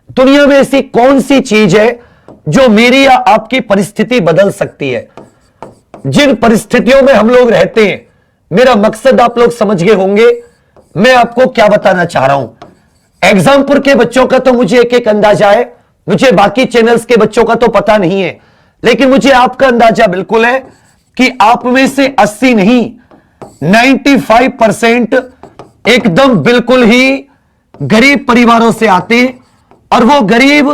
दुनिया में ऐसी कौन सी चीज है जो मेरी या आपकी परिस्थिति बदल सकती है? जिन परिस्थितियों में हम लोग रहते हैं, मेरा मकसद आप लोग समझ गए होंगे मैं आपको क्या बताना चाह रहा हूं। एग्जामपुर के बच्चों का तो मुझे एक एक अंदाजा है, मुझे बाकी चैनल्स के बच्चों का तो पता नहीं है, लेकिन मुझे आपका अंदाजा बिल्कुल है कि आप में से 80 नहीं 95% एकदम बिल्कुल ही गरीब परिवारों से आते हैं। और वो गरीब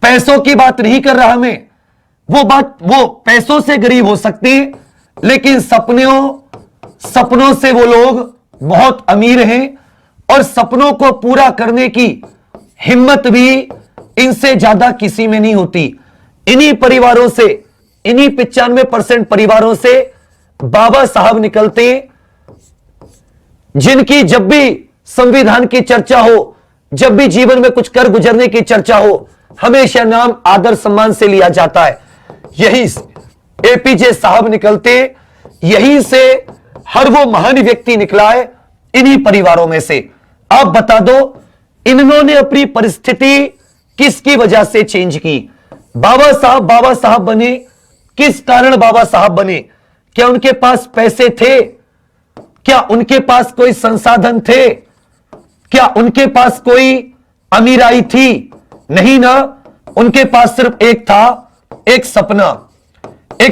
पैसों की बात नहीं कर रहा मैं, वो पैसों से गरीब हो सकते हैं, लेकिन सपनों से वो लोग बहुत अमीर हैं और सपनों को पूरा करने की हिम्मत भी इनसे ज्यादा किसी में नहीं होती। इन्हीं परिवारों से, इन्हीं 95% परिवारों से बाबा साहब निकलते, जिनकी जब भी संविधान की चर्चा हो, जब भी जीवन में कुछ कर गुजरने की चर्चा हो, हमेशा नाम आदर सम्मान से लिया जाता है। यही एपीजे साहब निकलते, यहीं से हर वो महान व्यक्ति निकला है, इन्हीं परिवारों में से। आप बता दो, इन्होंने अपनी परिस्थिति किसकी वजह से चेंज की? बाबा साहब बने, किस कारण बाबा साहब बने? क्या उनके पास पैसे थे? क्या उनके पास कोई संसाधन थे? क्या उनके पास कोई अमीराई थी? नहीं ना, उनके पास सिर्फ एक था, एक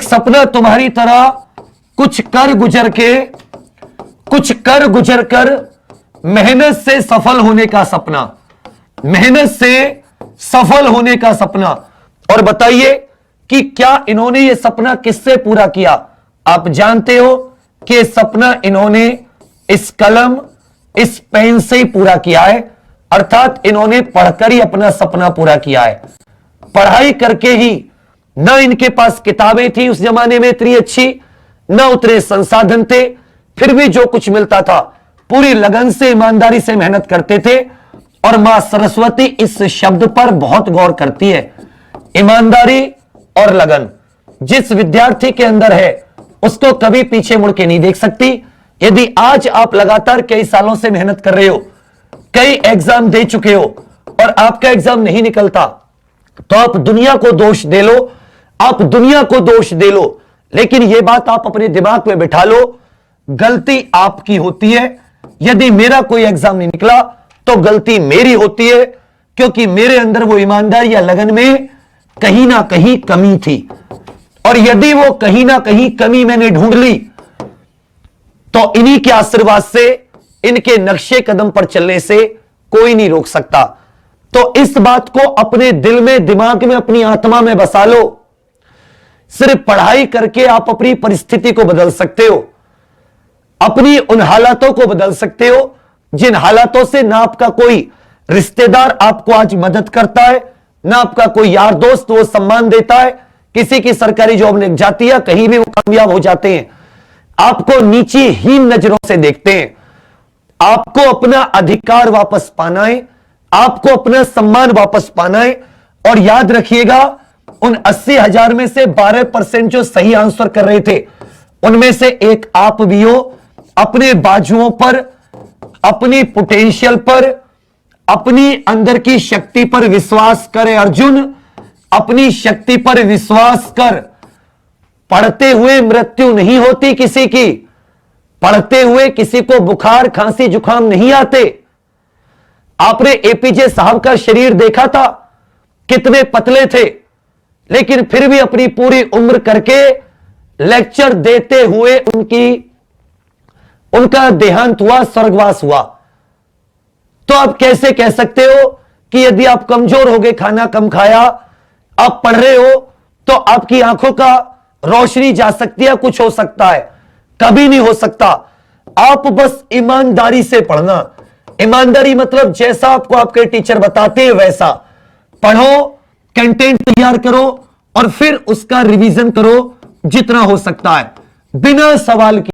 सपना तुम्हारी तरह कुछ कर गुजर कर मेहनत से सफल होने का सपना। और बताइए कि क्या इन्होंने यह सपना किससे पूरा किया? आप जानते हो कि सपना इन्होंने इस कलम, इस पेन से ही पूरा किया है, अर्थात इन्होंने पढ़कर ही अपना सपना पूरा किया है। पढ़ाई करके ही, ना इनके पास किताबें थी उस जमाने में इतनी अच्छी, ना उतने संसाधन थे, फिर भी जो कुछ मिलता था पूरी लगन से, ईमानदारी से मेहनत करते थे। और मां सरस्वती इस शब्द पर बहुत गौर करती है, ईमानदारी और लगन जिस विद्यार्थी के अंदर है उसको कभी पीछे मुड़ के नहीं देख सकती। यदि आज आप लगातार कई सालों से मेहनत कर रहे हो, कई एग्जाम दे चुके हो और आपका एग्जाम नहीं निकलता, तो आप दुनिया को दोष दे लो, लेकिन यह बात आप अपने दिमाग में बिठा लो, गलती आपकी होती है। यदि मेरा कोई एग्जाम नहीं निकला तो गलती मेरी होती है, क्योंकि मेरे अंदर वो ईमानदारी या लगन में कहीं ना कहीं कमी थी। और यदि वो कहीं ना कहीं कमी मैंने ढूंढ ली, तो इन्हीं के आशीर्वाद से, इनके नक्शे कदम पर चलने से कोई नहीं रोक सकता। तो इस बात को अपने दिल में, दिमाग में, अपनी आत्मा में बसा लो। सिर्फ पढ़ाई करके आप अपनी परिस्थिति को बदल सकते हो, अपनी उन हालातों को बदल सकते हो जिन हालातों से ना आपका कोई रिश्तेदार आपको आज मदद करता है, ना आपका कोई यार दोस्त वो सम्मान देता है। किसी की सरकारी जॉब लग जाती है, कहीं भी वो कामयाब हो जाते हैं, आपको नीची हीन नजरों से देखते हैं। आपको अपना अधिकार वापस पाना है, आपको अपना सम्मान वापस पाना है। और याद रखिएगा, उन 80,000 में से 12% जो सही आंसर कर रहे थे, उनमें से एक आप भी हो। अपने बाजुओं पर, अपनी पोटेंशियल पर, अपनी अंदर की शक्ति पर विश्वास करे अर्जुन, अपनी शक्ति पर विश्वास कर। पढ़ते हुए मृत्यु नहीं होती किसी की, पढ़ते हुए किसी को बुखार, खांसी, जुकाम नहीं आते। आपने एपीजे साहब का शरीर देखा था, कितने पतले थे, लेकिन फिर भी अपनी पूरी उम्र करके लेक्चर देते हुए उनका देहांत हुआ, स्वर्गवास हुआ। तो आप कैसे कह सकते हो कि यदि आप कमजोर हो गए, खाना कम खाया, आप पढ़ रहे हो, तो आपकी आंखों का रोशनी जा सकती है, कुछ हो सकता है? कभी नहीं हो सकता। आप बस ईमानदारी से पढ़ना। ईमानदारी मतलब जैसा आपको आपके टीचर बताते हैं वैसा पढ़ो, कंटेंट तैयार करो और फिर उसका रिवीजन करो जितना हो सकता है, बिना सवाल किए।